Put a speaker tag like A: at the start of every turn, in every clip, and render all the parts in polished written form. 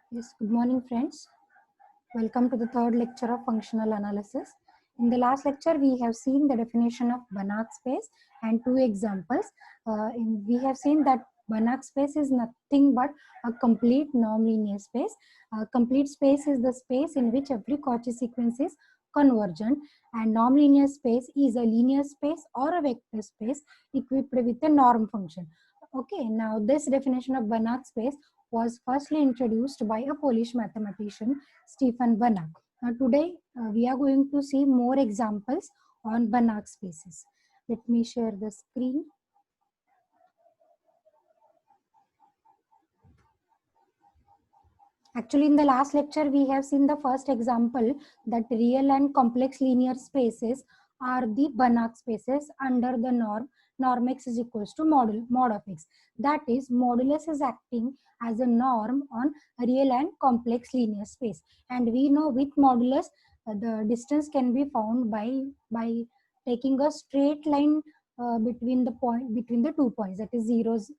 A: Yes, good morning, friends. Welcome to the third lecture of functional analysis. In the last lecture, we have seen the definition of Banach space and two examples. We have seen that Banach space is nothing but a complete non-linear space. A complete space is the space in which every Cauchy sequence is convergent, and non-linear space is a linear space or a vector space equipped with a norm function. Okay, now this definition of Banach space was firstly introduced by a Polish mathematician, Stefan Banach. Now today we are going to see more examples on Banach spaces. Let me share the screen. Actually, in the last lecture, we have seen the first example that real and complex linear spaces are the Banach spaces under the norm x is equals to mod of x. That is, modulus is acting as a norm on real and complex linear space. And we know with modulus, the distance can be found by taking a straight line between the 2 points, that is zeros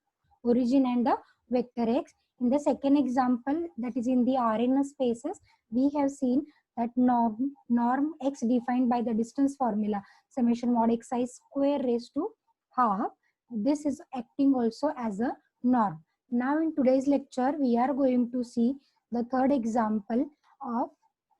A: origin and the vector x. In the second example, that is in the RNA spaces, we have seen that norm x defined by the distance formula summation mod xi square raised to half. This is acting also as a norm. Now in today's lecture, we are going to see the third example of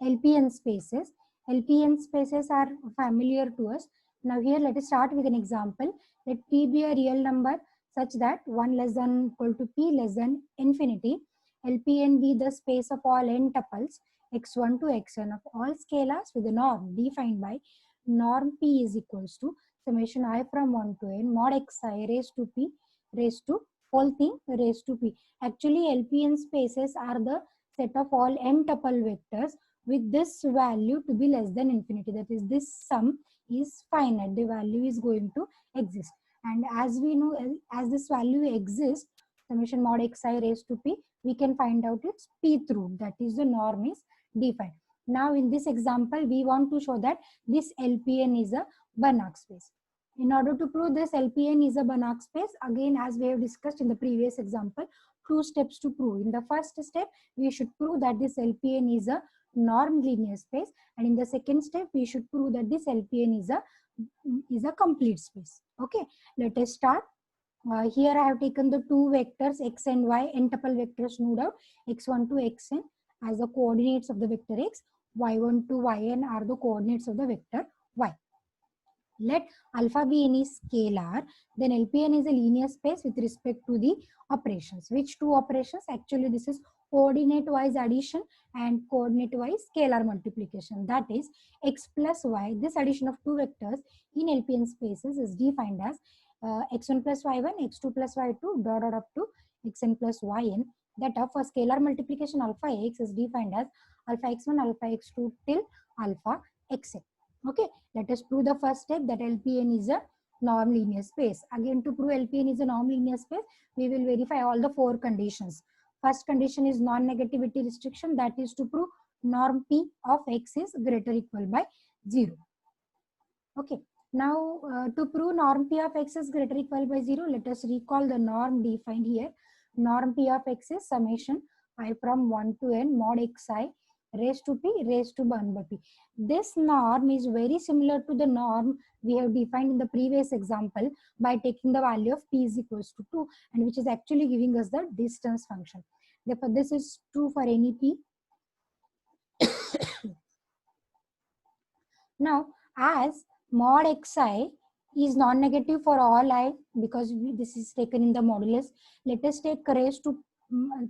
A: LPN spaces. LPN spaces are familiar to us. Now here let us start with an example. Let P be a real number such that 1 less than equal to p less than infinity. LPN be the space of all n tuples x1 to xn of all scalars with a norm defined by norm p is equals to summation I from 1 to n mod xi raised to p raised to whole thing raised to p. Actually, LPN spaces are the set of all n tuple vectors with this value to be less than infinity. That is, this sum is finite. The value is going to exist. And as we know, as this value exists, summation mod xi raised to p, we can find out its pth root. That is, the norm is defined. Now, in this example, we want to show that this LPN is a Banach space. In order to prove this LPN is a Banach space, again, as we have discussed in the previous example, two steps to prove. In the first step, we should prove that this LPN is a norm linear space, and in the second step, we should prove that this LPN is a complete space. Okay, let us start. Here I have taken the two vectors x and y, n tuple vectors, no doubt, x1 to xn as the coordinates of the vector x, y1 to yn are the coordinates of the vector y. Let alpha be any scalar, then LPN is a linear space with respect to the operations. Which two operations? Actually, this is coordinate-wise addition and coordinate-wise scalar multiplication. That is, x plus y, this addition of two vectors in LPN spaces is defined as x1 plus y1, x2 plus y2, dot dot up to xn plus yn. That for scalar multiplication, alpha x is defined as alpha x1, alpha x2 till alpha xn. Okay, let us prove the first step that LPN is a norm linear space. Again, to prove LPN is a norm linear space, we will verify all the four conditions. First condition is non-negativity restriction, that is to prove norm P of x is greater or equal by 0. Okay, now to prove norm P of x is greater or equal by 0, let us recall the norm defined here. Norm P of x is summation I from 1 to n mod xi raised to p raised to 1 by p. This norm is very similar to the norm we have defined in the previous example by taking the value of p is equals to 2, and which is actually giving us the distance function. Therefore, this is true for any p. Now, as mod xi is non-negative for all I, because this is taken in the modulus, let us take raised to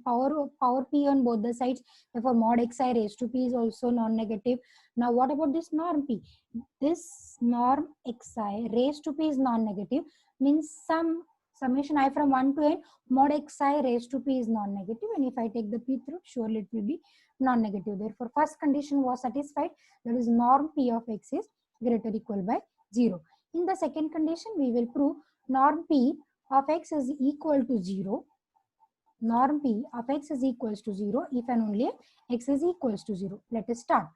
A: power p on both the sides. Therefore, mod xi raised to p is also non-negative. Now, what about this norm p? This norm xi raised to p is non-negative, means some summation I from 1 to n mod xi raised to p is non-negative, and if I take the p through, surely it will be non-negative. Therefore, first condition was satisfied, that is norm p of x is greater or equal by 0. In the second condition, we will prove norm p of x is equal to 0. Norm p of x is equals to 0 if and only if x is equals to 0. Let us start.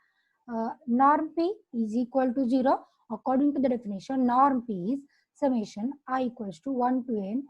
A: Norm p is equal to 0. According to the definition, norm p is summation I equals to 1 to n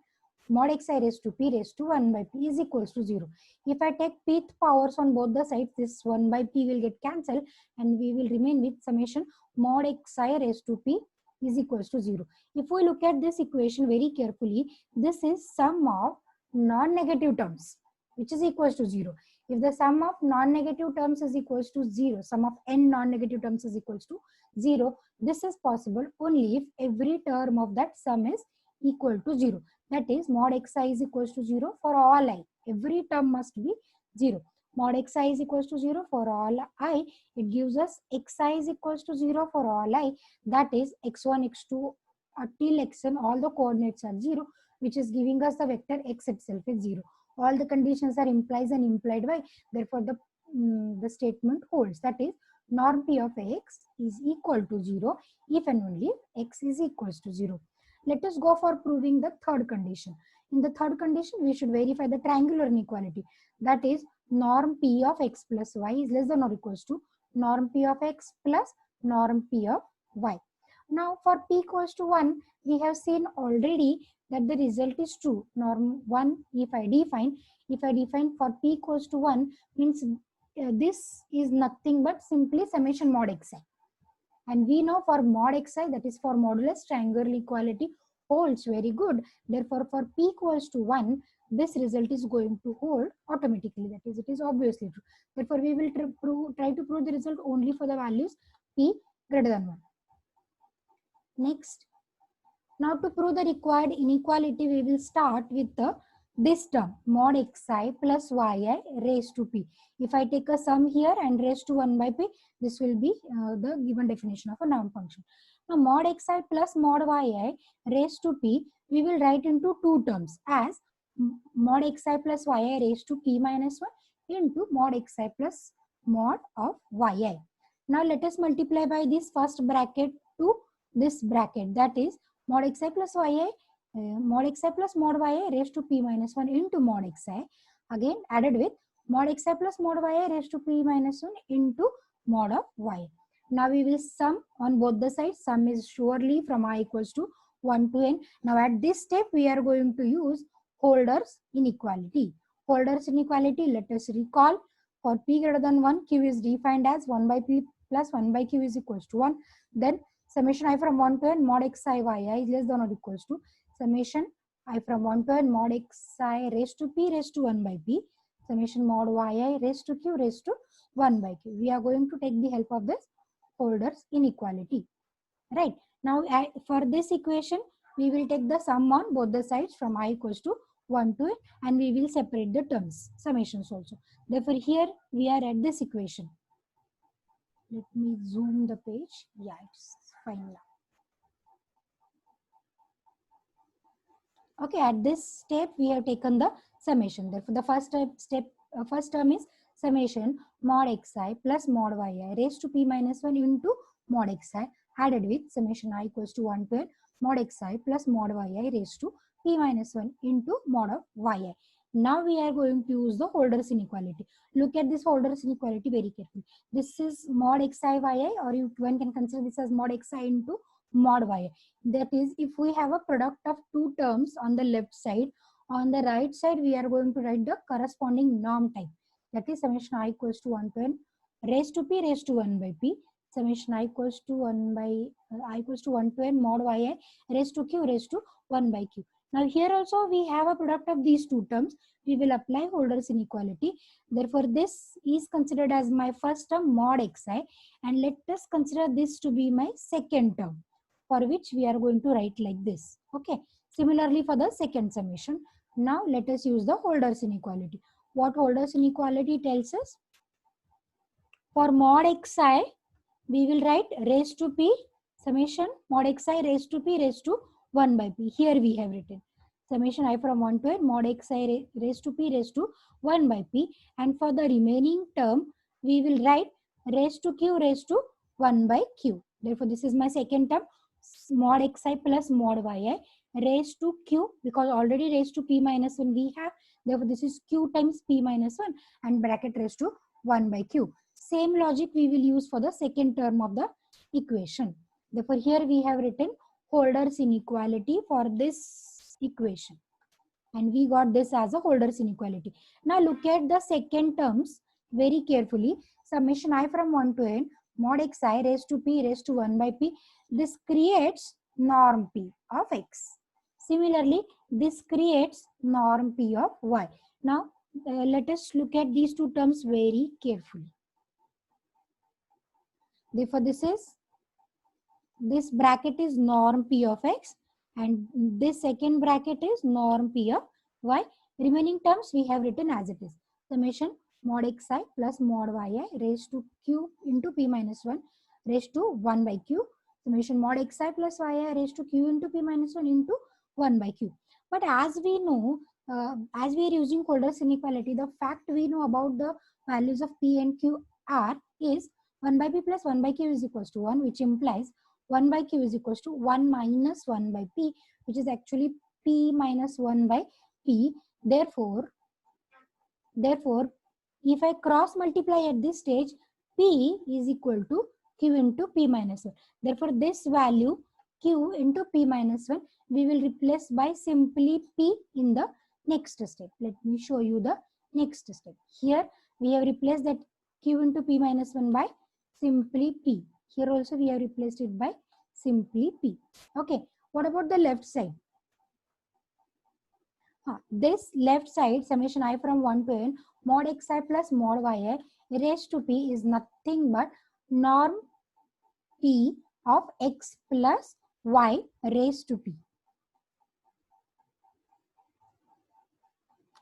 A: mod xi raised to p raised to 1 by p is equals to 0. If I take pth powers on both the sides, this 1 by p will get cancelled and we will remain with summation mod xi raised to p is equals to 0. If we look at this equation very carefully, this is sum of non-negative terms, which is equals to 0. If the sum of non-negative terms is equals to 0, sum of n non-negative terms is equals to 0, this is possible only if every term of that sum is equal to 0. That is, mod xi is equals to 0 for all I. Every term must be 0. Mod xi is equals to 0 for all I. It gives us xi is equals to 0 for all I. That is, x1, x2 till xn, all the coordinates are 0, which is giving us the vector x itself is 0. All the conditions are implies and implied by, therefore the statement holds. That is, norm p of x is equal to 0 if and only if x is equals to 0. Let us go for proving the third condition. In the third condition, we should verify the triangular inequality. That is, norm p of x plus y is less than or equals to norm p of x plus norm p of y. Now, for p equals to 1, we have seen already that the result is true. Norm 1, if I define for p equals to 1, means this is nothing but simply summation mod xi. And we know for mod xi, that is for modulus triangular equality, holds very good. Therefore, for p equals to 1, this result is going to hold automatically. That is, it is obviously true. Therefore, we will try to prove the result only for the values p greater than 1. Next, now to prove the required inequality, we will start with this term mod xi plus yi raised to p. If I take a sum here and raised to 1 by p, this will be the given definition of a norm function. Now mod xi plus mod yi raised to p, we will write into two terms as mod xi plus yi raised to p minus 1 into mod xi plus mod of yi. Now let us multiply by this first bracket to this bracket, that is mod xi plus yi, mod xi plus mod yi raised to p minus 1 into mod xi, again added with mod xi plus mod yi raised to p minus 1 into mod of y. Now we will sum on both the sides. Sum is surely from I equals to 1 to n. Now at this step, we are going to use Holder's inequality. Holder's inequality, let us recall, for p greater than 1, q is defined as 1 by p plus 1 by q is equals to 1. Then summation I from 1 to n mod xi yi is less than or equals to summation I from 1 to n mod xi raised to p raised to 1 by p, summation mod yi raised to q raised to 1 by q. We are going to take the help of this Holder's inequality. Right. Now for this equation, we will take the sum on both the sides from I equals to 1 to n, and we will separate the terms, summations also. Therefore, here we are at this equation. Let me zoom the page. Yeah, it's fine now. Okay, at this step, we have taken the summation. Therefore, the first term is summation mod xi plus mod yi raised to p minus 1 into mod xi added with summation I equals to 1 to n mod xi plus mod yi raised to p minus 1 into mod of yi. Now we are going to use the Holder's inequality. Look at this Holder's inequality very carefully. This is mod xi yi, or one can consider this as mod xi into mod yi. That is, if we have a product of two terms on the left side, on the right side we are going to write the corresponding norm type. That is summation I equals to 1 to n raised to p raised to 1 by p, summation I equals to 1 to n mod yi raised to q raised to 1 by q. Now here also we have a product of these two terms. We will apply Holder's inequality. Therefore, this is considered as my first term mod xi, and let us consider this to be my second term, for which we are going to write like this. Okay. Similarly for the second summation. Now let us use the Holder's inequality. What Holder's inequality tells us? For mod xi, we will write raised to p summation mod xi raised to p raised to 1 by p. Here we have written summation I from 1 to n mod xi raised to p raised to 1 by p, and for the remaining term we will write raised to q raised to 1 by q. Therefore, this is my second term mod xi plus mod yi raised to q, because already raised to p minus 1 we have. Therefore, this is q times p minus 1 and bracket raised to 1 by q. Same logic we will use for the second term of the equation. Therefore, here we have written Holder's inequality for this equation. And we got this as a Holder's inequality. Now look at the second terms very carefully. Summation I from 1 to n mod xi raised to p raised to 1 by p. This creates norm p of x. Similarly, this creates norm p of y. Now let us look at these two terms very carefully. Therefore, this bracket is norm p of x, and this second bracket is norm p of y. Remaining terms we have written as it is. Summation mod xi plus mod yi raised to q into p minus 1 raised to 1 by q. Summation mod xi plus yi raised to q into p minus 1 into 1 by q. But as we know, as we are using Holder's inequality, the fact we know about the values of p and q are is 1 by p plus 1 by q is equals to 1, which implies 1 by q is equals to 1 minus 1 by p, which is actually p minus 1 by p. Therefore, if I cross multiply at this stage, p is equal to q into p minus 1. Therefore, this value q into p minus 1 we will replace by simply p in the next step. Let me show you the next step. Here we have replaced that q into p minus 1 by simply p. Here also we have replaced it by simply p. Okay, what about the left side? This left side, summation I from 1 to n mod xi plus mod yi raised to p is nothing but norm p of x plus y raised to p.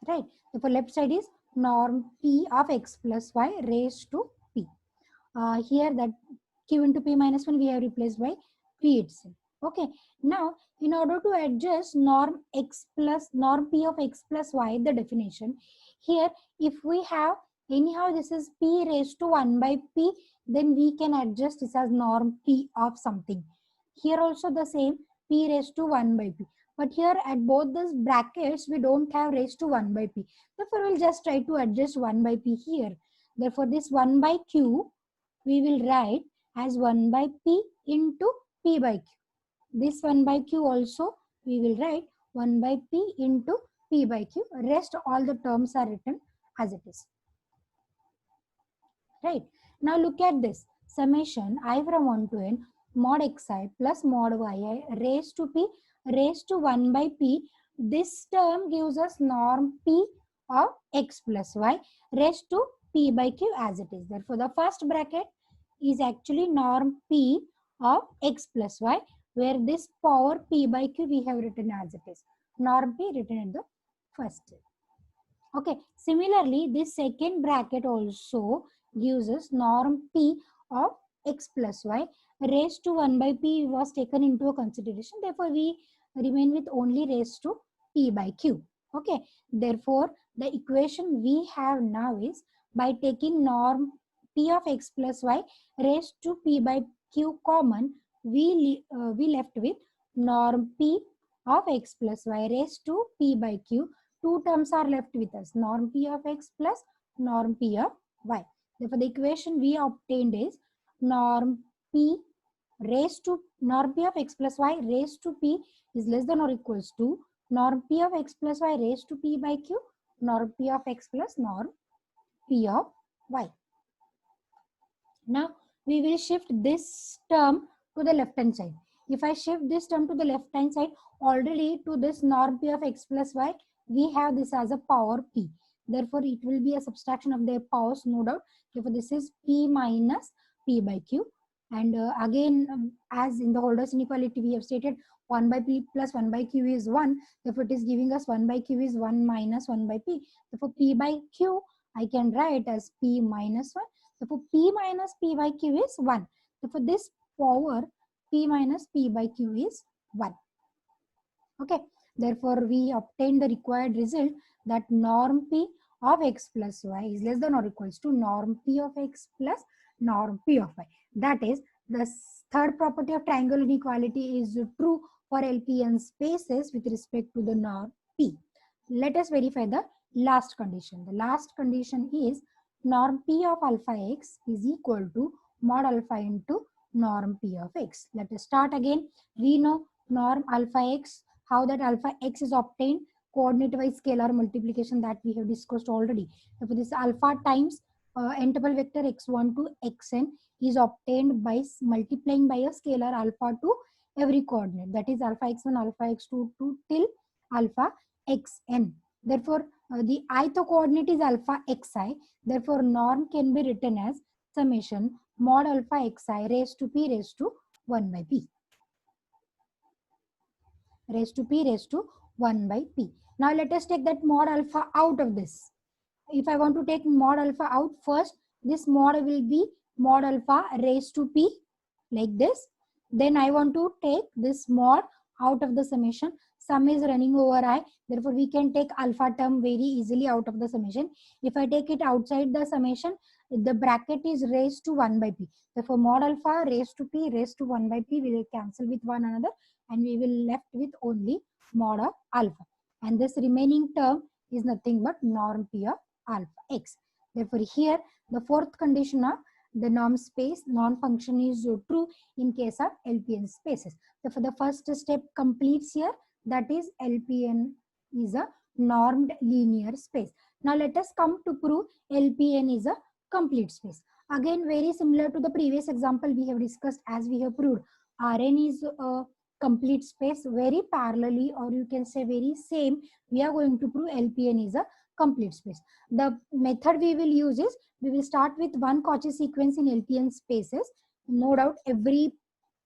A: Right. Therefore, left side is norm p of x plus y raised to p. Here that q into p minus 1 we have replaced by p itself. Okay. Now, in order to adjust norm p of x plus y, the definition, here if we have anyhow this is p raised to 1 by p, then we can adjust this as norm p of something. Here also the same, p raised to 1 by p. But here at both these brackets, we don't have raised to 1 by p. Therefore, we'll just try to adjust 1 by p here. Therefore, this 1 by q, we will write as 1 by p into p by q. This 1 by q also, we will write 1 by p into p by q. Rest all the terms are written as it is. Right. Now look at this. Summation I from 1 to n mod xi plus mod yi raised to p raised to 1 by p. This term gives us norm p of x plus y raised to p by q as it is. Therefore, the first bracket is actually norm p of x plus y, where this power p by q we have written as it is. Norm p written at the first. Okay. Similarly, this second bracket also gives us norm p of x plus y raised to 1 by p was taken into a consideration. Therefore, we remain with only raised to p by q. Okay. Therefore, the equation we have now is by taking norm p of x plus y raised to p by q common, we left with norm p of x plus y raised to p by q. Two terms are left with us, norm p of x plus norm p of y. Therefore, the equation we obtained is norm p of x plus y raised to p is less than or equals to norm p of x plus y raised to p by q, norm p of x plus norm p of y. Now, we will shift this term to the left hand side. If I shift this term to the left hand side, already to this norm p of x plus y, we have this as a power p. Therefore, it will be a subtraction of their powers, no doubt. Therefore, this is p minus p by q. And again, as in the Holder's inequality, we have stated 1 by p plus 1 by q is 1. Therefore, it is giving us 1 by q is 1 minus 1 by p. Therefore, p by q, I can write as p minus 1. Therefore, p minus p by q is 1. Therefore, this power p minus p by q is 1. Okay. Therefore, we obtain the required result that norm p of x plus y is less than or equals to norm p of x plus norm p of y. That is, the third property of triangle inequality is true for LP spaces with respect to the norm p. Let us verify the last condition. The last condition is norm p of alpha x is equal to mod alpha into norm p of x. Let us start again. We know norm alpha x, how that alpha x is obtained. coordinate wise scalar multiplication that we have discussed already. Therefore, this alpha times n-tuple vector x1 to xn is obtained by multiplying by a scalar alpha to every coordinate, that is alpha x1, alpha x2 to till alpha xn. Therefore, the ith coordinate is alpha xi. Therefore, norm can be written as summation mod alpha xi raised to p raised to 1 by p. Raised to p raised to 1 by p. Now let us take that mod alpha out of this. If I want to take mod alpha out, first this mod will be mod alpha raised to p like this. Then I want to take this mod out of the summation. Sum is running over I. Therefore, we can take alpha term very easily out of the summation. If I take it outside the summation, the bracket is raised to 1 by p. Therefore, mod alpha raised to p raised to 1 by p will cancel with one another, and we will left with only mod of alpha. And this remaining term is nothing but norm p of alpha x. Therefore, here the fourth condition of the norm space non-function is true in case of LPN spaces. Therefore, the first step completes here, that is LPN is a normed linear space. Now let us come to prove LPN is a complete space. Again, very similar to the previous example we have discussed, as we have proved Rn is a complete space. Very parallelly, or you can say very same, we are going to prove LPN is a complete space. The method we will use is, we will start with one Cauchy sequence in LPN spaces. No doubt every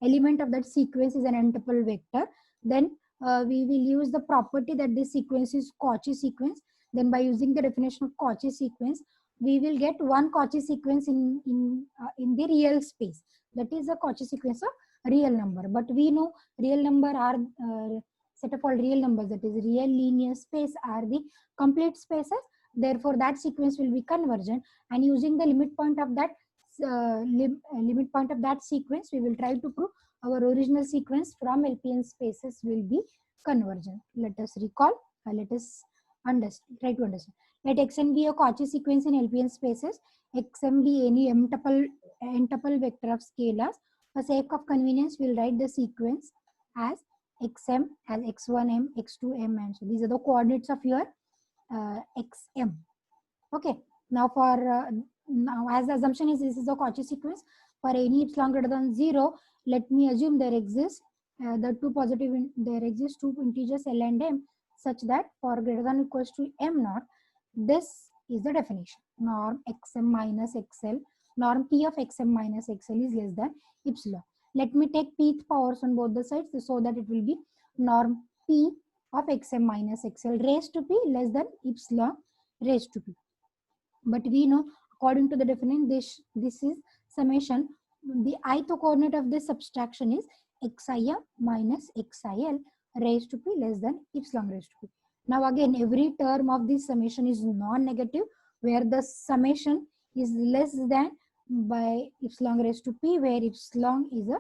A: element of that sequence is an n-tuple vector. Then we will use the property that this sequence is Cauchy sequence. Then by using the definition of Cauchy sequence, we will get one Cauchy sequence in the real space. That is a Cauchy sequence of real number. But we know real number are set of all real numbers, that is real linear space, are the complete spaces. Therefore, that sequence will be convergent, and using the limit point of that sequence, we will try to prove our original sequence from LPN spaces will be convergent. Let us recall. Let us try to understand. Let Xn be a Cauchy sequence in LPN spaces. Xm be any n-tuple vector of scalars. For sake of convenience, we will write the sequence as Xm as x1m, x2m, and so these are the coordinates of your xm. Okay. Now for now, as the assumption is this is a Cauchy sequence, for any epsilon greater than 0, let me assume there exist there exist two integers L and M, such that for greater than or equals to m naught, this is the definition. Norm xm minus xl, norm p of xm minus xl is less than epsilon. Let me take pth powers on both the sides, so that it will be norm p of xm minus xl raised to p less than epsilon raised to p. But we know, according to the definition, this is summation. The ith coordinate of this subtraction is xim minus xil raised to p less than epsilon raised to p. Now again, every term of this summation is non-negative, where the summation is less than by epsilon raised to p, where epsilon is a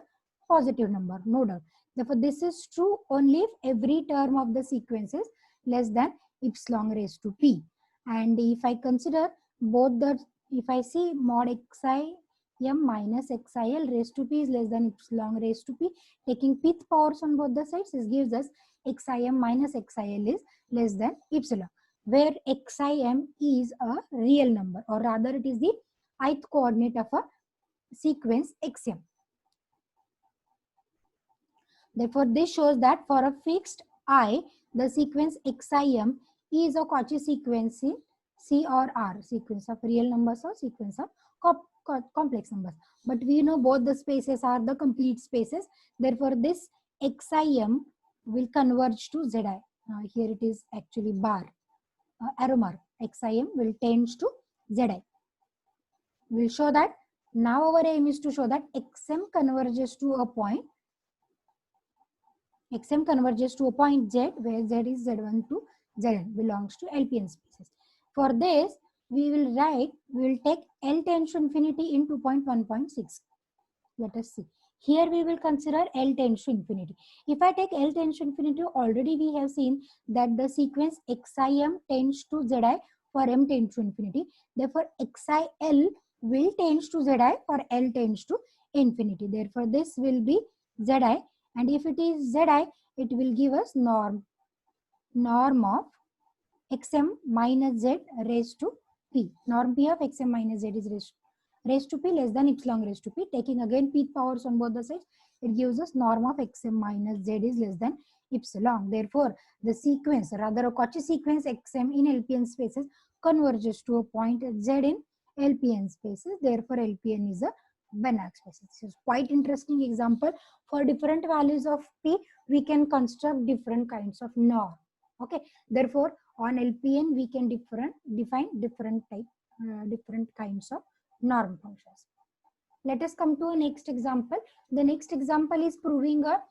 A: positive number, no doubt. Therefore, this is true only if every term of the sequence is less than epsilon raised to p. And if I consider both the, if I see mod xim minus xil raised to p is less than epsilon raised to p, taking pth powers on both the sides, this gives us xim minus xil is less than epsilon, where xim is a real number, or rather it is the ith coordinate of a sequence xm. Therefore, this shows that for a fixed I, the sequence xim is a Cauchy sequence in C or R, sequence of real numbers or sequence of complex numbers. But we know both the spaces are the complete spaces. Therefore, this xim will converge to Zi. Here it is actually bar, arrow mark. Xim will tend to Zi. We will show that. Now our aim is to show that xm converges to a point. Xm converges to a point Z, where Z is Z1 to Zn, belongs to LPN spaces. For this, we will take L tends to infinity in 2.1.6. Let us see. Here we will consider L tends to infinity. If I take L tends to infinity, already we have seen that the sequence xim tends to Zi for m tends to infinity. Therefore, xil will tends to Zi for L tends to infinity. Therefore, this will be Zi, and if it is Zi, it will give us norm norm of xm minus z raised to p. Norm p of xm minus z is raised to p less than epsilon raised to p. Taking again p powers on both the sides, it gives us norm of xm minus z is less than epsilon. Therefore, the sequence, rather a Cauchy sequence xm in LPN spaces converges to a point z in LPN spaces. Therefore, LPN is a Banach space. This is quite interesting example. For different values of p, we can construct different kinds of norm. Okay. Therefore, on LPN we can define different kinds of norm functions. Let us come to a next example. The next example is proving a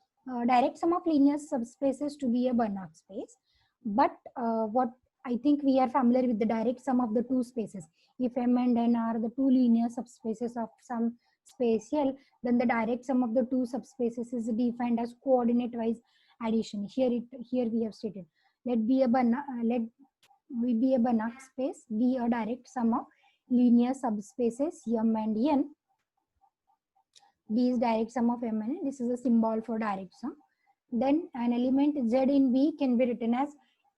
A: direct sum of linear subspaces to be a Banach space. But what I think we are familiar with the direct sum of the two spaces. If M and N are the two linear subspaces of some space L, then the direct sum of the two subspaces is defined as coordinate wise addition. Here we have stated. Let be a Banach space be a direct sum of linear subspaces M and N. B is direct sum of M and N. This is a symbol for direct sum. Then an element Z in B can be written as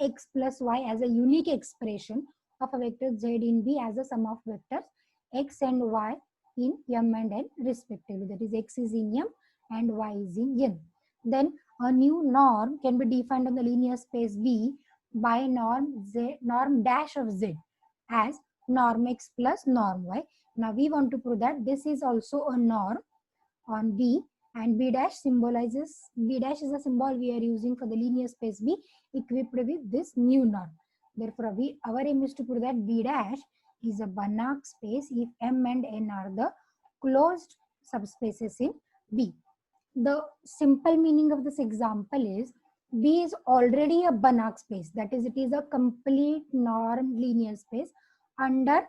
A: x plus y as a unique expression of a vector Z in B as a sum of vectors x and y in M and N respectively. That is, x is in M and y is in N. Then a new norm can be defined on the linear space B by norm dash of Z as norm x plus norm y. Now we want to prove that this is also a norm on B, and B dash symbolizes, B dash is a symbol we are using for the linear space B equipped with this new norm. Therefore, our aim is to prove that B dash is a Banach space if M and N are the closed subspaces in B. The simple meaning of this example is B is already a Banach space. That is, it is a complete norm linear space under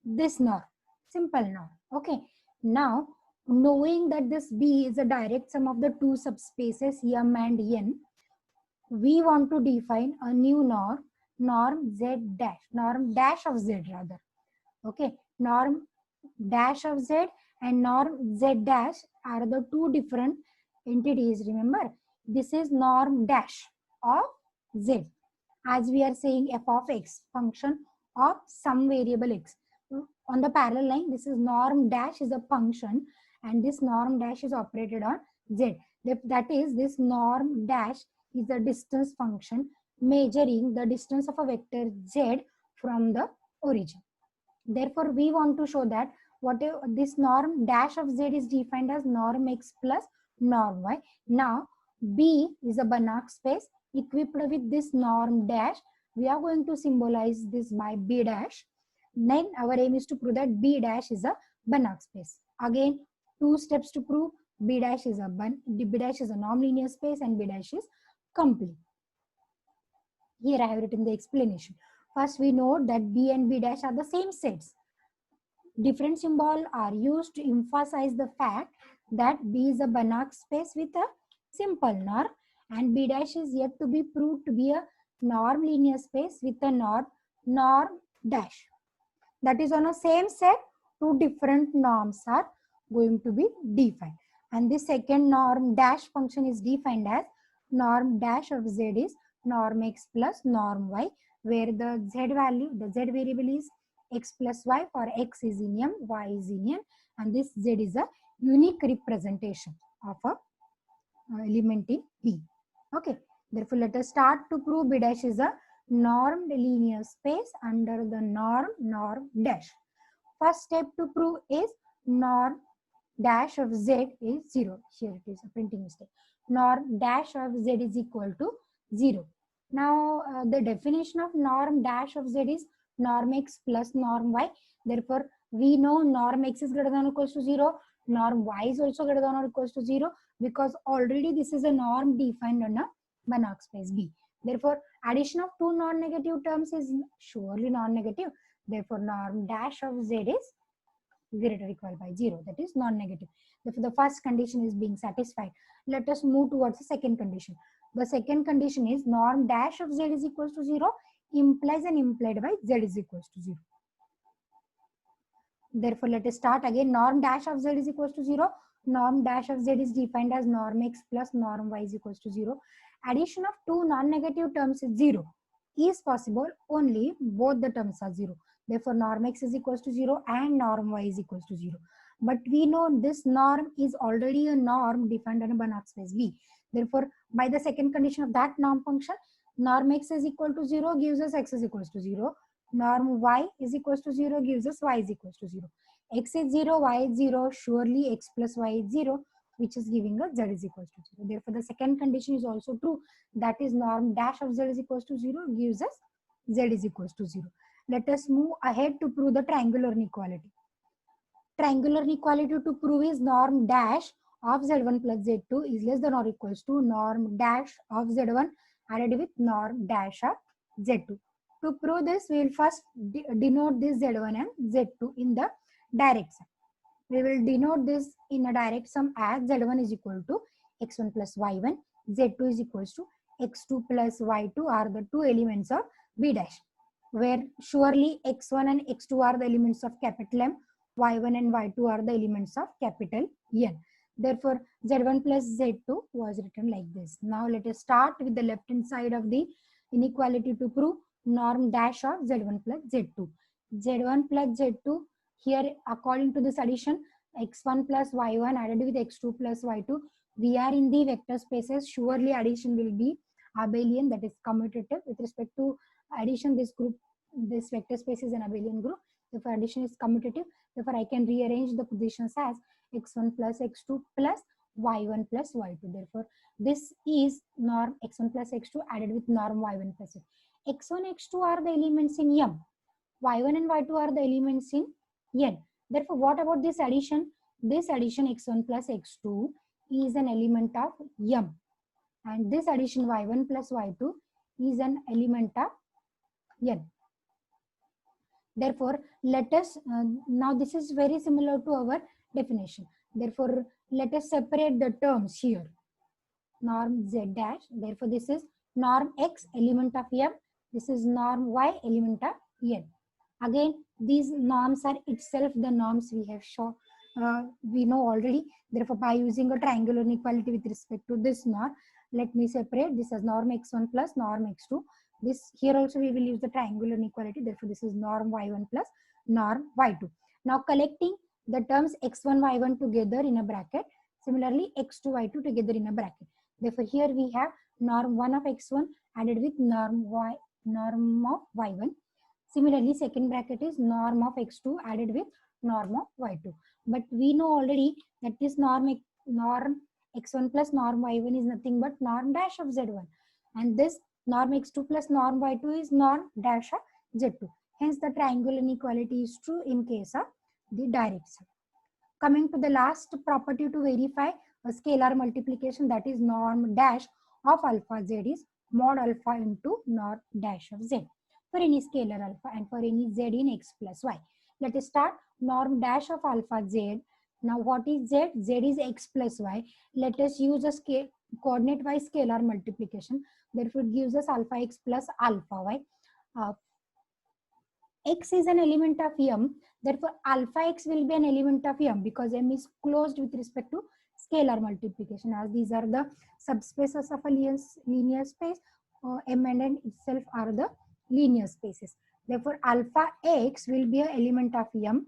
A: this norm, simple norm. Okay. Now, knowing that this B is a direct sum of the two subspaces M and N, we want to define a new norm Z dash, norm dash of Z rather. Okay, norm dash of Z and norm Z dash are the two different entities. Remember, this is norm dash of Z, as we are saying f of x, function of some variable x. On the parallel line, this is norm dash is a function, and this norm dash is operated on Z. That is, this norm dash is a distance function measuring the distance of a vector Z from the origin. Therefore, we want to show that this norm dash of Z is defined as norm x plus norm y. Now, B is a Banach space equipped with this norm dash. We are going to symbolize this by B dash. Then our aim is to prove that B dash is a Banach space. Again, two steps to prove B dash is a norm linear space and B dash is complete. Here I have written the explanation. First, we note that B and B dash are the same sets. Different symbols are used to emphasize the fact that B is a Banach space with a simple norm, and B dash is yet to be proved to be a norm linear space with a norm dash. That is, on a same set, two different norms are going to be defined. And the second norm dash function is defined as norm dash of Z is norm x plus norm y, where the Z variable is x plus y, for x is in M, y is in N, and this Z is a unique representation of a element in B. Okay. Therefore, let us start to prove B dash is a normed linear space under the norm dash. First step to prove is norm dash of Z is 0. Here it is a printing mistake. Norm dash of Z is equal to 0. Now, the definition of norm dash of Z is norm x plus norm y. Therefore, we know norm x is greater than or equals to 0. Norm y is also greater than or equals to 0, because already this is a norm defined on a Banach space B. Therefore, addition of two non-negative terms is surely non-negative. Therefore, norm dash of Z is greater or equal by 0. That is non-negative. Therefore, the first condition is being satisfied. Let us move towards the second condition. The second condition is norm dash of Z is equals to 0 implies and implied by Z is equals to 0. Therefore, let us start again. Norm dash of Z is equals to 0. norm dash of z is defined as norm x plus norm y is equals to 0. Addition of two non-negative terms is 0 is possible only both the terms are 0. Therefore, norm x is equals to 0 and norm y is equals to 0. But we know this norm is already a norm defined in a Banach space V. Therefore, by the second condition of that norm function, norm x is equal to 0 gives us x is equals to 0. Norm y is equals to 0 gives us y is equals to 0. X is 0, y is 0, surely x plus y is 0, which is giving us z is equals to 0. Therefore, the second condition is also true. That is norm dash of z is equals to 0 gives us z is equals to 0. Let us move ahead to prove the triangular inequality. Triangular inequality to prove is norm dash of z1 plus z2 is less than or equals to norm dash of z1 added with norm dash of z2. To prove this, we will first denote this z1 and z2 in the direct sum. We will denote this in a direct sum as z1 is equal to x1 plus y1, z2 is equals to x2 plus y2 are the two elements of b dash, where surely x1 and x2 are the elements of capital M, y1 and y2 are the elements of capital N. Therefore, z1 plus z2 was written like this. Now let us start with the left hand side of the inequality to prove norm dash of z1 plus z2. z1 plus z2 here, according to this addition, x1 plus y1 added with x2 plus y2, we are in the vector spaces. Surely addition will be abelian, that is commutative. With respect to addition, this group, this vector space is an abelian group. Therefore, addition is commutative. Therefore, I can rearrange the positions as x1 plus x2 plus y1 plus y2. Therefore, this is norm x1 plus x2 added with norm y1 plus x. x1, x2 are the elements in M. y1 and y2 are the elements in N. Therefore, what about this addition? This addition x1 plus x2 is an element of M. And this addition y1 plus y2 is an element of N. Therefore, let us, now this is very similar to our definition. Therefore, let us separate the terms here. Norm z dash, therefore this is norm x element of M. This is norm y element of N. Again, these norms are itself the norms we have shown, we know already. Therefore, by using a triangular inequality with respect to this norm, let me separate this as norm x1 plus norm x2. This here also we will use the triangular inequality. Therefore, this is norm y1 plus norm y2. Now, collecting the terms x1, y1 together in a bracket. Similarly, x2, y2 together in a bracket. Therefore, here we have norm 1 of x1 added with norm of y1. Similarly, second bracket is norm of x2 added with norm of y2. But we know already that this norm x1 plus norm y1 is nothing but norm dash of z1. And this norm x2 plus norm y2 is norm dash of z2. Hence, the triangular inequality is true in case of the direct sum. Coming to the last property to verify a scalar multiplication, that is norm dash of alpha z is mod alpha into norm dash of z for any scalar alpha and for any z in x plus y. Let us start norm dash of alpha z. Now what is z? Z is x plus y. Let us use a scale coordinate by scalar multiplication. Therefore, it gives us alpha x plus alpha y. X is an element of M. Therefore, alpha x will be an element of M because M is closed with respect to scalar multiplication, as these are the subspaces of a linear space. M and N itself are the linear spaces. Therefore, alpha x will be an element of M.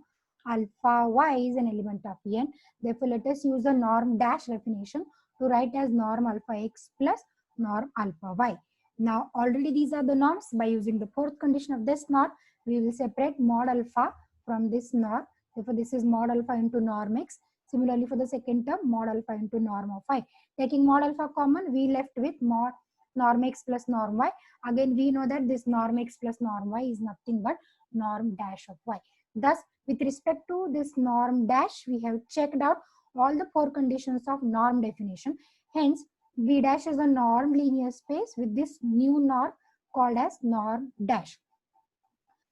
A: Alpha y is an element of N. Therefore, let us use the norm dash definition to write as norm alpha x plus norm alpha y. Now, already these are the norms. By using the fourth condition of this norm, we will separate mod alpha from this norm. Therefore, this is mod alpha into norm x. Similarly, for the second term, mod alpha into norm of y. Taking mod alpha common, we left with mod norm x plus norm y. Again, we know that this norm x plus norm y is nothing but norm dash of y. Thus, with respect to this norm dash, we have checked out all the four conditions of norm definition. Hence, B dash is a norm linear space with this new norm called as norm dash.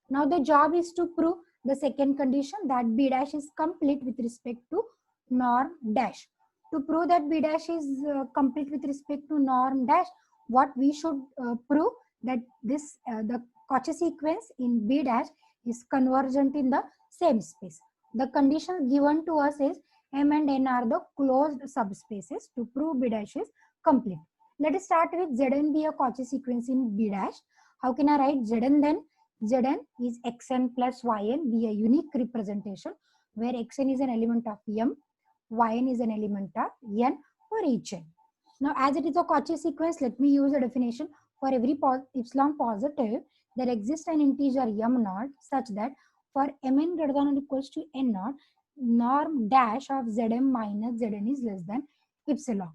A: Now the job is to prove the second condition, that B dash is complete with respect to norm dash. To prove that B dash is complete with respect to norm dash, what we should prove that this the Cauchy sequence in B dash is convergent in the same space. The condition given to us is M and N are the closed subspaces. To prove B dash is complete. Let us start with Zn be a Cauchy sequence in B dash. How can I write Zn then? Zn is Xn plus Yn be a unique representation where Xn is an element of M, Yn is an element of N for each N. Now, as it is a Cauchy sequence, let me use a definition. For every epsilon positive, there exists an integer m naught such that for mn greater than or equals to n naught, norm dash of zm minus zn is less than epsilon.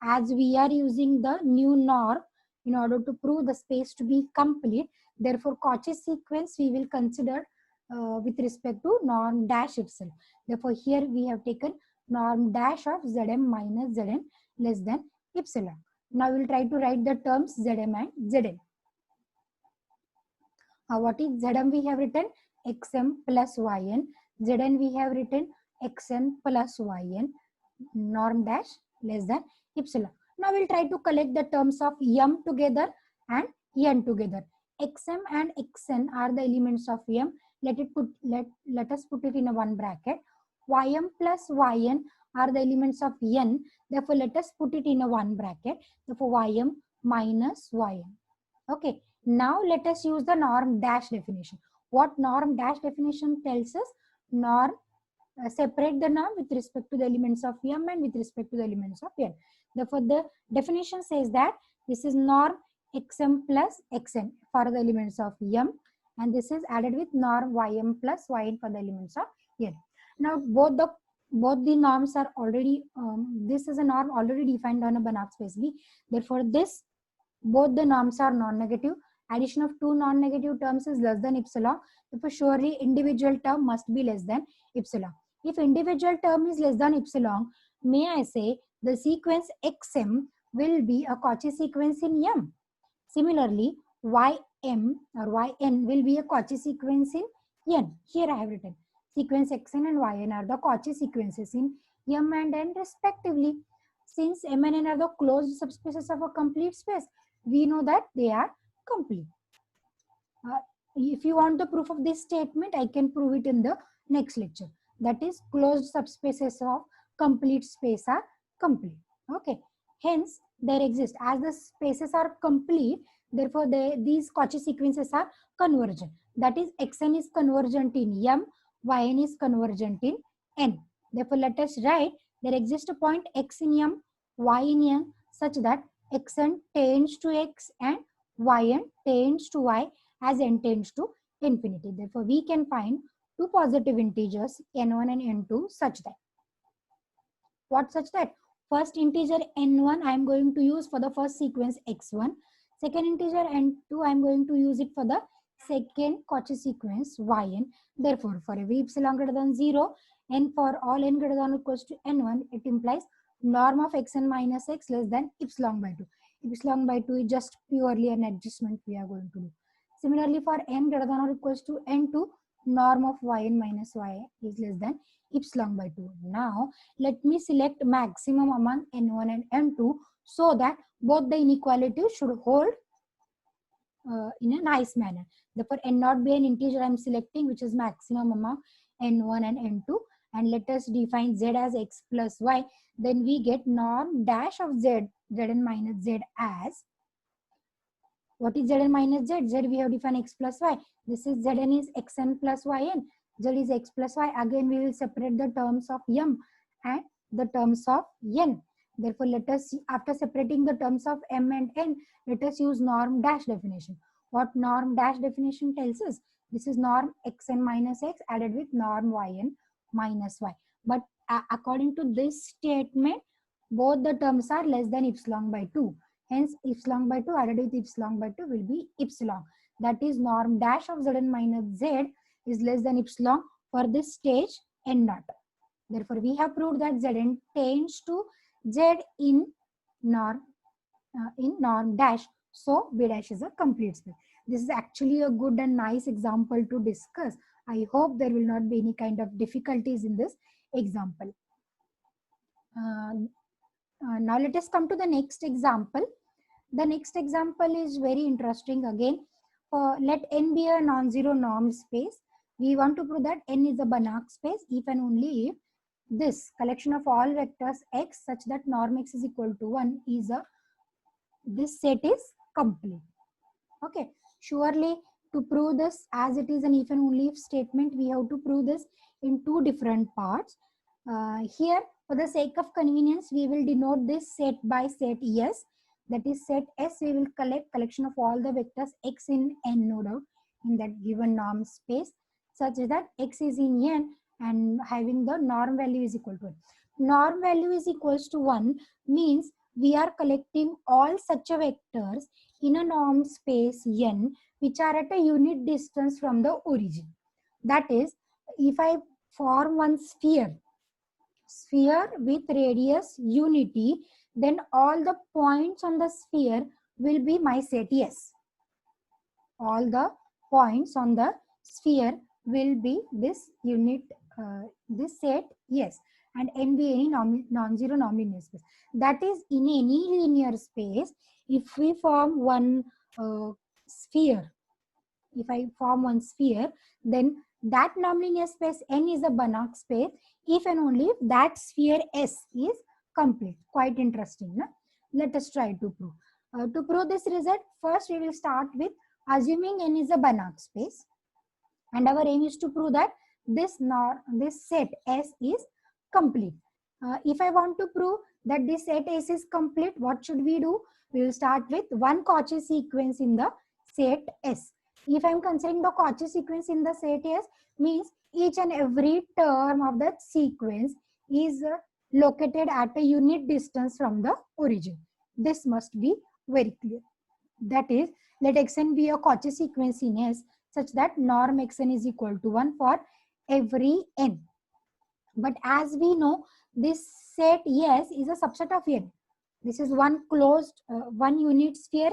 A: As we are using the new norm in order to prove the space to be complete, therefore Cauchy sequence we will consider with respect to norm dash itself. Therefore, here we have taken norm dash of zm minus zn less than epsilon. Now we will try to write the terms zm and zn. What is zm? We have written xm plus yn. Zn we have written xn plus yn. Norm dash less than epsilon. Now we will try to collect the terms of m together and n together. Xm and xn are the elements of m. Let us put it in a one bracket. Ym plus yn are the elements of n. Therefore, let us put it in a one bracket. Therefore, ym minus yn. Okay. Now let us use the norm dash definition. What norm dash definition tells us? Norm separate the norm with respect to the elements of m and with respect to the elements of n. Therefore, the definition says that this is norm xm plus xn for the elements of m, and this is added with norm ym plus yn for the elements of n. Now, both the norms are already, this is a norm already defined on a Banach space B. Therefore, both the norms are non-negative. Addition of two non-negative terms is less than epsilon. Therefore, surely individual term must be less than epsilon. If individual term is less than epsilon, may I say the sequence xm will be a Cauchy sequence in m. Similarly, ym or yn will be a Cauchy sequence in n. Here I have written sequence xn and yn are the Cauchy sequences in m and n respectively. Since m and n are the closed subspaces of a complete space, we know that they are complete. If you want the proof of this statement, I can prove it in the next lecture. That is, closed subspaces of complete space are complete. Okay. Hence, there exist, as the spaces are complete, therefore these Cauchy sequences are convergent. That is, xn is convergent in m, yn is convergent in n. Therefore, let us write there exists a point x in m, y in n such that xn tends to x and yn tends to y as n tends to infinity. Therefore, we can find two positive integers n1 and n2 such that. What such that? First integer n1 I am going to use for the first sequence x1. Second integer n2 I am going to use it for the second Cauchy sequence yn. Therefore, for every epsilon greater than 0 and for all n greater than or equals to n1, it implies norm of xn minus x less than epsilon by 2. Epsilon by 2 is just purely an adjustment we are going to do. Similarly, for n greater than or equals to n2, norm of yn minus y is less than epsilon by 2. Now, let me select maximum among n1 and n2 so that both the inequalities should hold in a nice manner. Therefore, n not be an integer I am selecting which is maximum among n1 and n2, and let us define z as x plus y. Then we get norm dash of zn minus z as, what is zn minus z? Z we have defined x plus y. This is zn is xn plus yn. Z is x plus y. Again, we will separate the terms of m and the terms of n. Therefore, let us, after separating the terms of m and n, let us use norm dash definition. What norm dash definition tells us? This is norm xn minus x added with norm yn minus y. But according to this statement, both the terms are less than epsilon by 2. Hence, epsilon by 2 added with epsilon by 2 will be epsilon. That is, norm dash of zn minus z is less than epsilon for this stage n naught. Therefore, we have proved that zn tends to z in norm dash. So, B dash is a complete space. This is actually a good and nice example to discuss. I hope there will not be any kind of difficulties in this example. Now let us come to the next example. The next example is very interesting again. Let n be a non-zero norm space. We want to prove that n is a Banach space if and only if this collection of all vectors x such that norm x is equal to 1 is this set is complete. Okay, surely to prove this, as it is an if and only if statement, we have to prove this in two different parts. Here, for the sake of convenience, we will denote this set by set S. That is set S, we will collect collection of all the vectors x in n, no doubt, in that given norm space, such that x is in n and having the norm value is equal to 1. Norm value is equals to 1 means we are collecting all such vectors in a norm space n which are at a unit distance from the origin. That is, if I form one sphere with radius unity, then all the points on the sphere will be my set S. All the points on the sphere will be this unit, this set S, and n be any non-zero nonlinear space. That is, in any linear space, if we form one sphere, if I form one sphere, then that nonlinear space n is a Banach space if and only if that sphere S is complete. Quite interesting, no? Let us try to prove. To prove this result, first we will start with assuming n is a Banach space, and our aim is to prove that this set S is complete. If I want to prove that this set S is complete, what should we do? We will start with one Cauchy sequence in the set S. If I am considering the Cauchy sequence in the set S, means each and every term of that sequence is located at a unit distance from the origin. This must be very clear. That is, let xn be a Cauchy sequence in S such that norm xn is equal to 1 for every n. But as we know, this set S is a subset of n. This is one closed, one unit sphere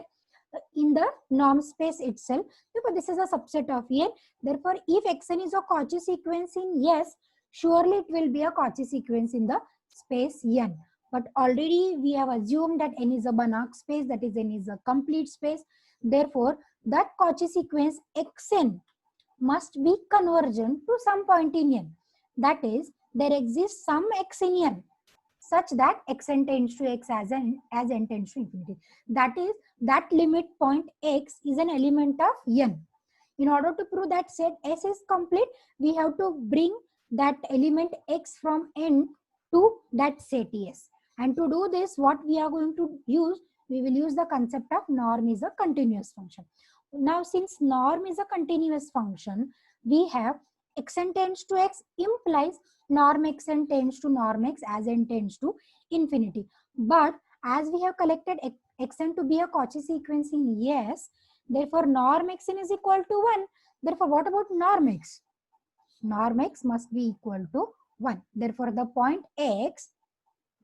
A: in the norm space itself. Therefore, this is a subset of n. Therefore, if xn is a Cauchy sequence in S, surely it will be a Cauchy sequence in the space n. But already we have assumed that n is a Banach space, that is n is a complete space. Therefore, that Cauchy sequence xn must be convergent to some point in n. That is, there exists some x in n such that xn tends to x as n tends to infinity. That is, that limit point x is an element of n. In order to prove that set S is complete, we have to bring that element x from n to that set S. And to do this, what we are going to use, we will use the concept of norm is a continuous function. Now, since norm is a continuous function, we have xn tends to x implies norm xn tends to norm x as n tends to infinity. But as we have collected xn to be a Cauchy sequence in S, therefore norm xn is equal to 1. Therefore, what about norm x? Norm x must be equal to 1. Therefore, the point x,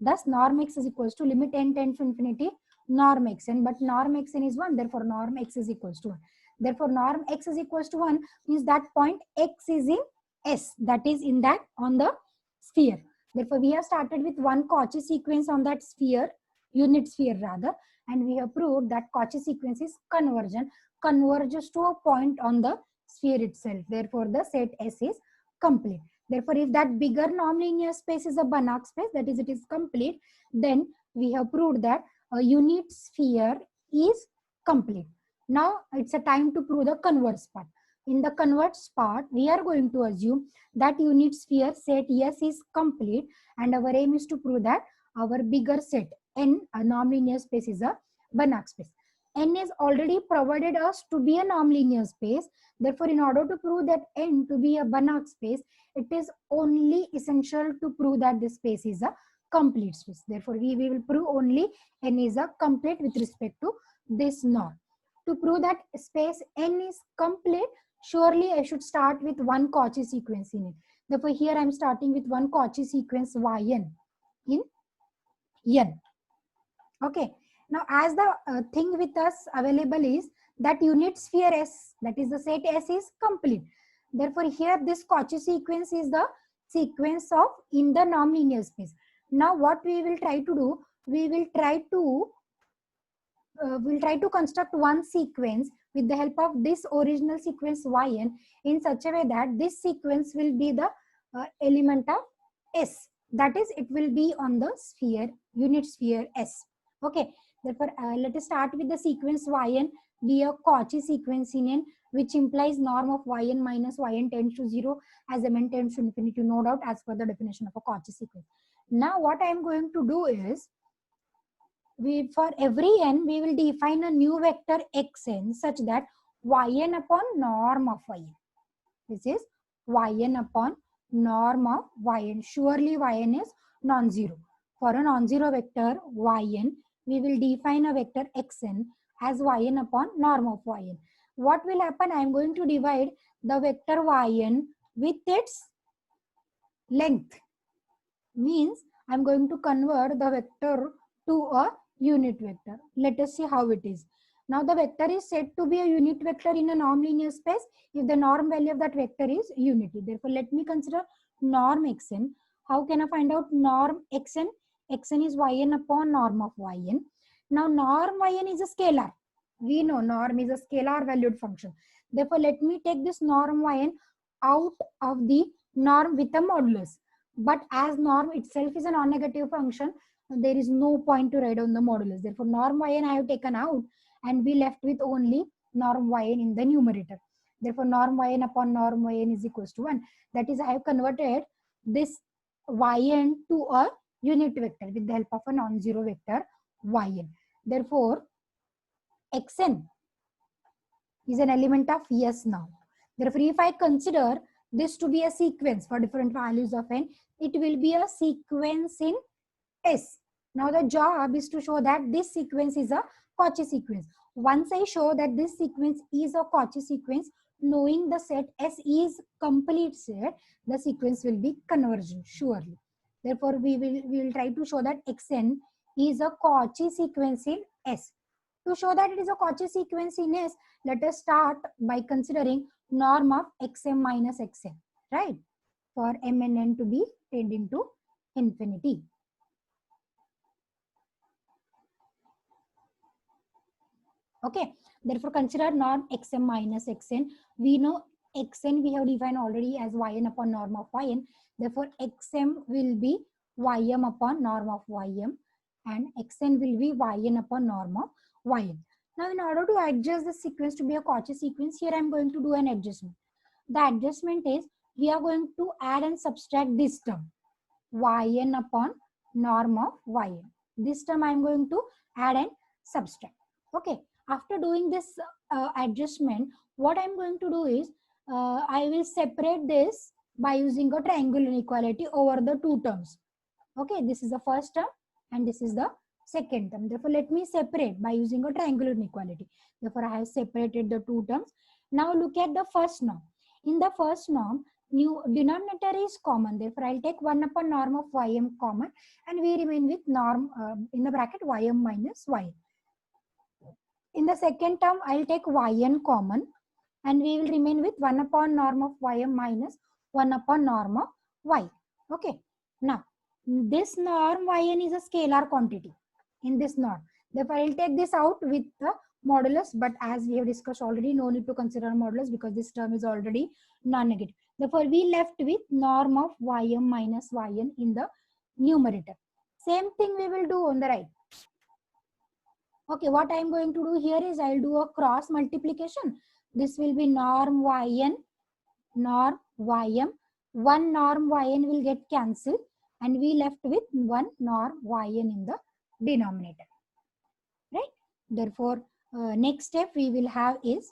A: thus norm x is equals to limit n tends to infinity norm xn, but norm xn is 1. Therefore, norm x is equals to 1. Therefore, norm x is equals to 1 means that point x is in S, that is in that on the sphere. Therefore, we have started with one Cauchy sequence on that sphere, unit sphere rather, and we have proved that Cauchy sequence is convergent, converges to a point on the sphere itself. Therefore, the set S is complete. Therefore, if that bigger nonlinear space is a Banach space, that is, it is complete, then we have proved that a unit sphere is complete. Now, it's a time to prove the converse part. In the converse part, we are going to assume that unit sphere set S is complete, and our aim is to prove that our bigger set N, a nonlinear space, is a Banach space. N is already provided us to be a nonlinear space. Therefore, in order to prove that N to be a Banach space, it is only essential to prove that this space is a complete space. Therefore, we will prove only N is a complete with respect to this norm. To prove that space N is complete, surely I should start with one Cauchy sequence in it. Therefore, here I am starting with one Cauchy sequence yn in n. Okay. Now, as the thing with us available is that unit sphere S, that is the set S, is complete. Therefore, here this Cauchy sequence is the sequence of in the nonlinear space. Now, what we will try to do, we will try to construct one sequence with the help of this original sequence yn in such a way that this sequence will be the element of S. That is, it will be on the sphere, unit sphere S. Okay, therefore let us start with the sequence Yn be a Cauchy sequence in N, which implies norm of Yn minus Yn tends to 0 as Mn tends to infinity, no doubt, as per the definition of a Cauchy sequence. Now what I am going to do is, for every n we will define a new vector xn such that Yn upon norm of Yn. This is Yn upon norm of Yn. Surely Yn is non-zero. For a non-zero vector Yn, we will define a vector xn as Yn upon norm of Yn. What will happen? I am going to divide the vector Yn with its length. Means I am going to convert the vector to a unit vector. Let us see how it is. Now the vector is said to be a unit vector in a norm-linear space if the norm value of that vector is unity. Therefore, let me consider norm xn. How can I find out norm xn? Xn is Yn upon norm of Yn. Now norm Yn is a scalar. We know norm is a scalar valued function. Therefore, let me take this norm Yn out of the norm with a modulus. But as norm itself is a non-negative function, there is no point to write down the modulus. Therefore, norm Yn I have taken out and we left with only norm Yn in the numerator. Therefore, norm Yn upon norm Yn is equals to 1. That is, I have converted this Yn to a unit vector with the help of a non-zero vector Yn. Therefore, xn is an element of S now. Therefore, if I consider this to be a sequence for different values of n, it will be a sequence in S. Now the job is to show that this sequence is a Cauchy sequence. Once I show that this sequence is a Cauchy sequence, knowing the set S is complete set, the sequence will be convergent surely. Therefore, we will try to show that xn is a Cauchy sequence in S. To show that it is a Cauchy sequence in S, let us start by considering norm of xm minus xn, right? For m and n to be tending to infinity. Okay, therefore consider norm xm minus xn. We know xn we have defined already as Yn upon norm of Yn. Therefore, xm will be Ym upon norm of Ym and xn will be Yn upon norm of Yn. Now, in order to adjust the sequence to be a Cauchy sequence, here I am going to do an adjustment. The adjustment is, we are going to add and subtract this term, Yn upon norm of Yn. This term I am going to add and subtract. Okay. After doing this adjustment, what I am going to do is, I will separate this by using a triangular inequality over the two terms. Okay, this is the first term and this is the second term. Therefore, let me separate by using a triangular inequality. Therefore, I have separated the two terms. Now, look at the first norm. In the first norm, new denominator is common. Therefore, I'll take 1 upon norm of Ym common and we remain with norm in the bracket Ym minus Yn. In the second term, I'll take Yn common and we will remain with 1 upon norm of Ym minus 1 upon norm of Y. Okay. Now, this norm Yn is a scalar quantity in this norm. Therefore, I'll take this out with the modulus, but as we have discussed already, no need to consider modulus because this term is already non-negative. Therefore, we left with norm of Ym minus Yn in the numerator. Same thing we will do on the right. Okay, what I am going to do here is I will do a cross multiplication. This will be norm Yn, norm Ym. One norm Yn will get cancelled and we left with one norm Yn in the denominator. Right? Therefore, next step we will have is,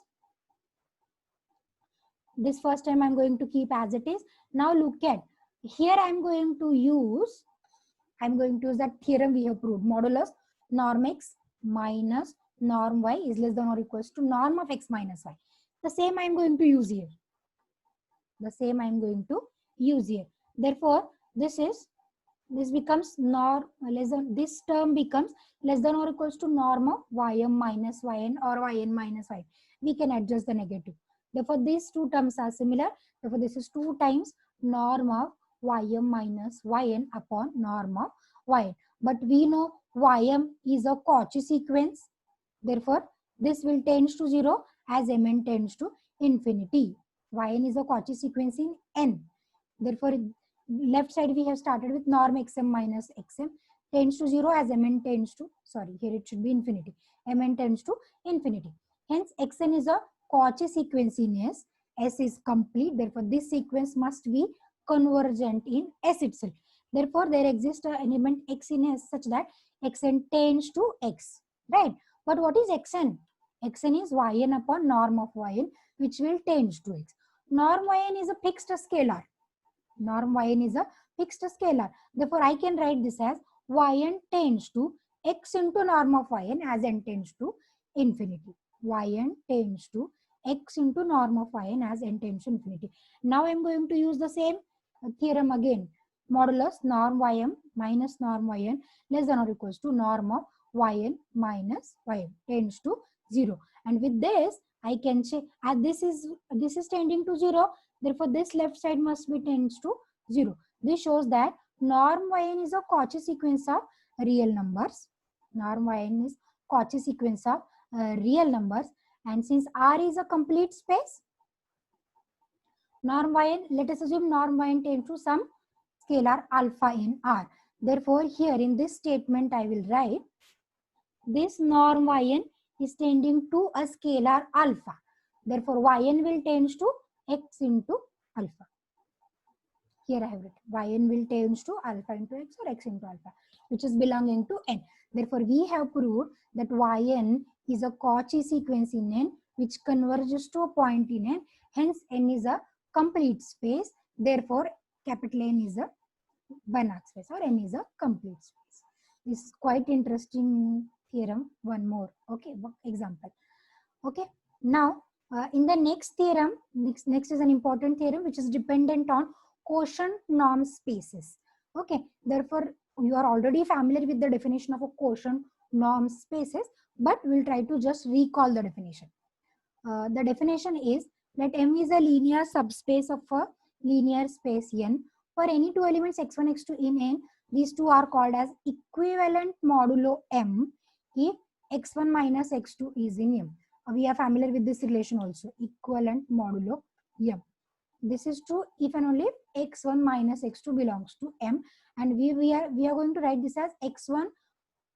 A: this first time I am going to keep as it is. Now look at, here I am going to use that theorem we have proved, modulus norm x minus norm y is less than or equals to norm of x minus y. The same I am going to use here. Therefore, this becomes norm less than, this term becomes less than or equals to norm of Ym minus Yn or Yn minus y. We can adjust the negative. Therefore, these two terms are similar. Therefore, this is 2 times norm of Ym minus Yn upon norm of Yn. But we know Ym is a Cauchy sequence. Therefore, this will tend to 0 as Mn tends to infinity. Yn is a Cauchy sequence in N. Therefore, left side we have started with norm xm minus xm tends to 0 as mn tends to, sorry, here it should be infinity. Mn tends to infinity. Hence, xn is a Cauchy sequence in S. S is complete. Therefore, this sequence must be convergent in S itself. Therefore, there exists an element x in S such that xn tends to x. Right? But what is xn? Xn is yn upon norm of yn, which will tend to x. Norm yn is a fixed scalar. Norm yn is a fixed scalar. Therefore, I can write this as yn tends to x into norm of yn as n tends to infinity. Yn tends to x into norm of yn as n tends to infinity. Now I am going to use the same theorem again. Modulus norm ym minus norm yn less than or equals to norm of yn minus yn tends to 0. And with this, I can say as this is tending to 0. Therefore, this left side must be tends to 0. This shows that norm yn is a Cauchy sequence of real numbers. Norm yn is Cauchy sequence of real numbers. And since R is a complete space, norm yn, let us assume norm yn tends to some scalar alpha in R. Therefore, here in this statement, I will write this norm yn is tending to a scalar alpha. Therefore, yn will tends to x into alpha. Here I have written yn will tends to alpha into x or x into alpha, which is belonging to n. Therefore, we have proved that yn is a Cauchy sequence in n which converges to a point in n. Hence, n is a complete space. Therefore, capital N is a Banach space or n is a complete space. This is quite interesting theorem. One more, okay, example. Okay, now in the next theorem, next is an important theorem which is dependent on quotient norm spaces. Okay, therefore you are already familiar with the definition of a quotient norm spaces, but we'll try to just recall the definition. The definition is that M is a linear subspace of a linear space n. For any two elements x1, x2 in n, these two are called as equivalent modulo M if x1 minus x2 is in M. We are familiar with this relation also, equivalent modulo M. This is true if and only if x1 minus x2 belongs to M, and we are going to write this as x1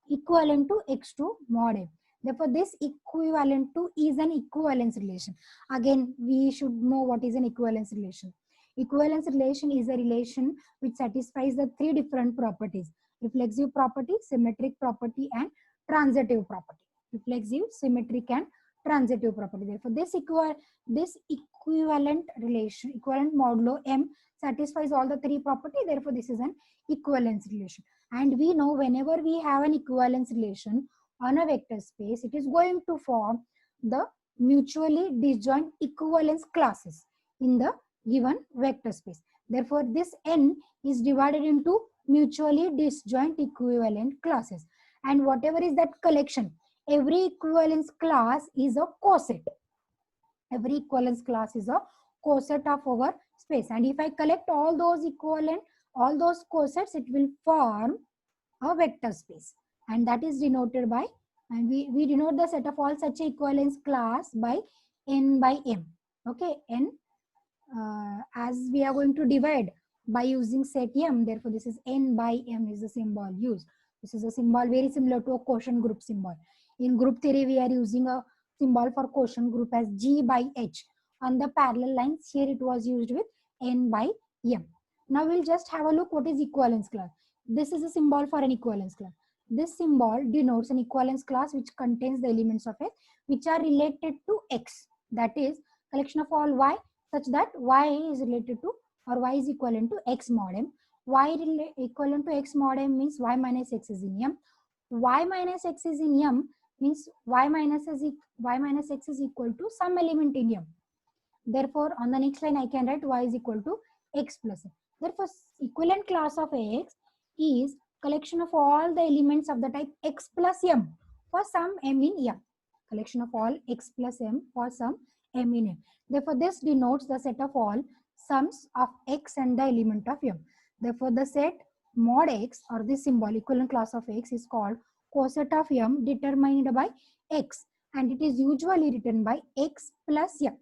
A: equivalent to x2 mod M. Therefore, this equivalent to is an equivalence relation. Again, we should know what is an equivalence relation. Equivalence relation is a relation which satisfies the three different properties: reflexive property, symmetric property, and transitive property. Reflexive, symmetric, and transitive property. Therefore, this equivalent relation, equivalent modulo M, satisfies all the three properties. Therefore, this is an equivalence relation. And we know whenever we have an equivalence relation on a vector space, it is going to form the mutually disjoint equivalence classes in the given vector space. Therefore, this n is divided into mutually disjoint equivalent classes. And whatever is that collection, every equivalence class is a coset. Every equivalence class is a coset of our space. And if I collect all those equivalent, all those cosets, it will form a vector space. And that is denoted by, and we denote the set of all such equivalence class by n by m. Okay, n as we are going to divide by using set m, therefore this is n by m is the symbol used. This is a symbol very similar to a quotient group symbol. In group theory, we are using a symbol for quotient group as G by H. On the parallel lines, here it was used with n by m. Now we'll just have a look what is equivalence class. This is a symbol for an equivalence class. This symbol denotes an equivalence class which contains the elements of x which are related to x. That is, collection of all y such that y is related to or y is equivalent to x mod m. Y equivalent to x mod m means y minus x is in m. Y minus x is in m means y minus x is equal to some element in m. Therefore, on the next line I can write y is equal to x plus m. Therefore, equivalent class of x is collection of all the elements of the type x plus m for some m in m. Collection of all x plus m for some m in m. Therefore, this denotes the set of all sums of x and the element of m. Therefore, the set mod x or this symbol equivalent class of x is called coset of m determined by x, and it is usually written by x plus m.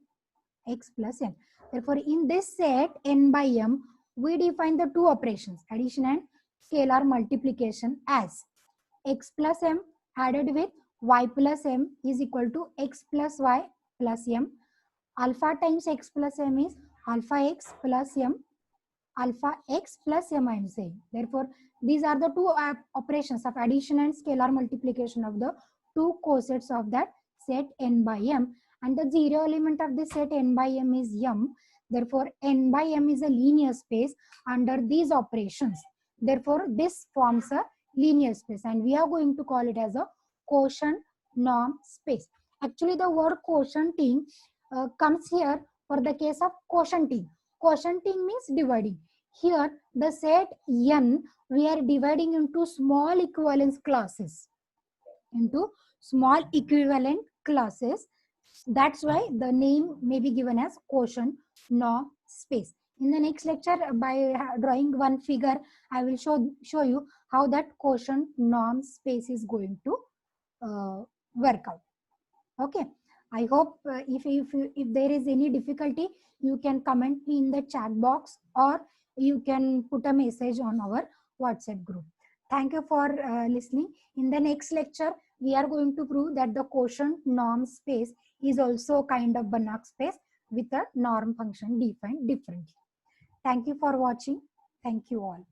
A: X plus m. Therefore, in this set n by m, we define the two operations, addition and scalar multiplication, as x plus m added with y plus m is equal to x plus y plus m. Alpha times x plus m is alpha x plus m, alpha x plus m I am saying. Therefore, these are the two operations of addition and scalar multiplication of the two cosets of that set n by m, and the zero element of the set n by m is m. Therefore, n by m is a linear space under these operations. Therefore, this forms a linear space, and we are going to call it as a quotient norm space. Actually, the word quotienting comes here for the case of quotienting. Quotienting means dividing. Here, the set n we are dividing into small equivalence classes. That's why the name may be given as quotient norm space. In the next lecture, by drawing one figure, I will show you how that quotient norm space is going to work out. Okay. I hope if there is any difficulty, you can comment me in the chat box, or you can put a message on our WhatsApp group. Thank you for listening. In the next lecture, we are going to prove that the quotient norm space is also kind of Banach space with a norm function defined differently. Thank you for watching. Thank you all.